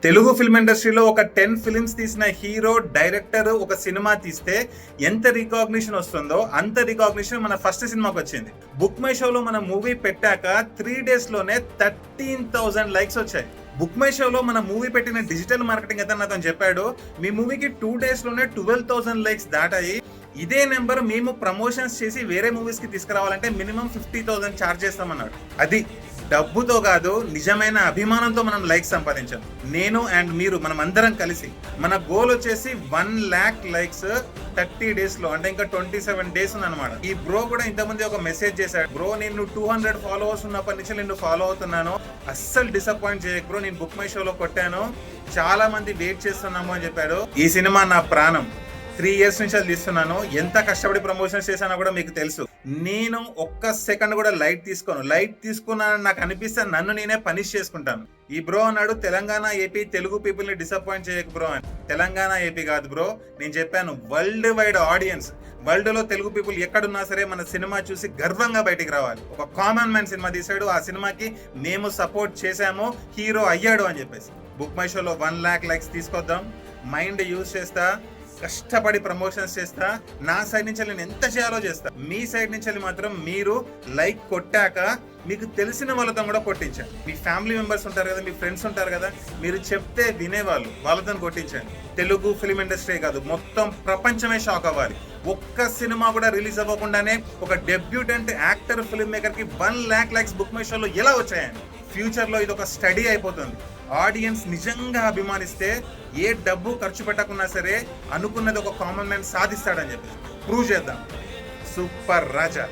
Telugu film ఇండస్ట్రీలో ఒక 10 films తీసిన హీరో డైరెక్టర్ ఒక సినిమా తీస్తే ఎంత రికాగ్నిషన్ వస్తుందో అంత రికాగ్నిషన్ మన ఫస్ట్ సినిమాకి వచ్చింది. బుక్ మై షోలో మన మూవీ పెట్టాక 3 days లోనే 13,000 లైక్స్ వచ్చాయి. బుక్ మై షోలో మన మూవీ పెట్టిన డిజిటల్ మార్కెటింగ్ అయితే నాతో చెప్పాడు, మీ మూవీకి 2 days లోనే 12,000 లైక్స్ దాటాయి. ఇదే నెంబర్ మేము ప్రమోషన్స్ చేసి వేరే మూవీస్ కి తీసుకురావాలంటే మినిమం 50,000 ఛార్జ్ చేస్తామన్నాడు. అది డబ్బుతో కాదు, నిజమైన అభిమానంతో మనం లైక్స్ సంపాదించాం. నేను అండ్ మీరు మనం అందరం కలిసి మన గోల్ వచ్చేసి 1 lakh లైక్స్ 30 days లో, అంటే ఇంకా 27 days ఉందన్నమాట. ఈ బ్రో కూడా ఇంతమంది ఒక మెసేజ్ చేశాడు, బ్రో నేను 200 ఫాలోవర్స్ ఉన్నప్పటి నుంచి నేను ఫాలో అవుతున్నాను, అస్సలు డిసప్పాయింట్ చేయకు బ్రో, నేను బుక్ మై షోలో కొట్టాను, చాలా మంది వెయిట్ చేస్తున్నాము అని చెప్పాడు. ఈ సినిమా నా ప్రాణం, 3 years నుంచి అది తీస్తున్నాను. ఎంత కష్టపడి ప్రమోషన్స్ చేశానో కూడా మీకు తెలుసు. నేను ఒక్క సెకండ్ కూడా లైట్ తీసుకున్నానని నాకు అనిపిస్తే నన్ను నేనే పనిష్ చేసుకుంటాను. ఈ బ్రో అన్నాడు, తెలంగాణ ఏపీ తెలుగు పీపుల్ ని డిసప్పాయింట్ చేయకు బ్రో అని. తెలంగాణ ఏపీ కాదు బ్రో, నేను చెప్పాను వరల్డ్ వైడ్ ఆడియన్స్, వరల్డ్ లో తెలుగు పీపుల్ ఎక్కడున్నా సరే మన సినిమా చూసి గర్వంగా బయటికి రావాలి. ఒక కామన్ మ్యాన్ సినిమా తీసాడు, ఆ సినిమాకి మేము సపోర్ట్ చేశాము, హీరో అయ్యాడు అని చెప్పేసి. బుక్ మై షోలో 1 lakh లైక్స్ తీసుకొద్దాం. మైండ్ యూజ్ చేస్తా, కష్టపడి ప్రమోషన్స్ చేస్తా, నా సైడ్ నుంచి నేను ఎంత చేయాలో చేస్తా. మీ సైడ్ నుంచి మాత్రం మీరు లైక్ కొట్టాక మీకు తెలిసిన వాళ్ళతో కూడా కొట్టించండి. మీ ఫ్యామిలీ మెంబర్స్ ఉంటారు కదా, మీ ఫ్రెండ్స్ ఉంటారు కదా, మీరు చెప్తే వినేవాళ్ళు, వాళ్ళతో కొట్టించండి. తెలుగు ఫిల్మ్ ఇండస్ట్రీ కాదు, మొత్తం ప్రపంచమే షాక్ అవ్వాలి. ఒక్క సినిమా కూడా రిలీజ్ అవ్వకుండానే ఒక డెబ్యూటెంట్ యాక్టర్ ఫిల్మ్ మేకర్ కి 1 lakh లైక్స్ బుక్ మై షోలో ఎలా వచ్చాయని. ఫ్యూచర్ లో ఇది ఒక స్టడీ అయిపోతుంది. ఆడియన్స్ నిజంగా అభిమానిస్తే ఏ డబ్బు ఖర్చు పెట్టకున్నా సరే అనుకున్నది ఒక కామన్ మ్యాన్ సాధిస్తాడని చెప్పి ప్రూవ్ చేద్దాం. సూపర్ రాజా.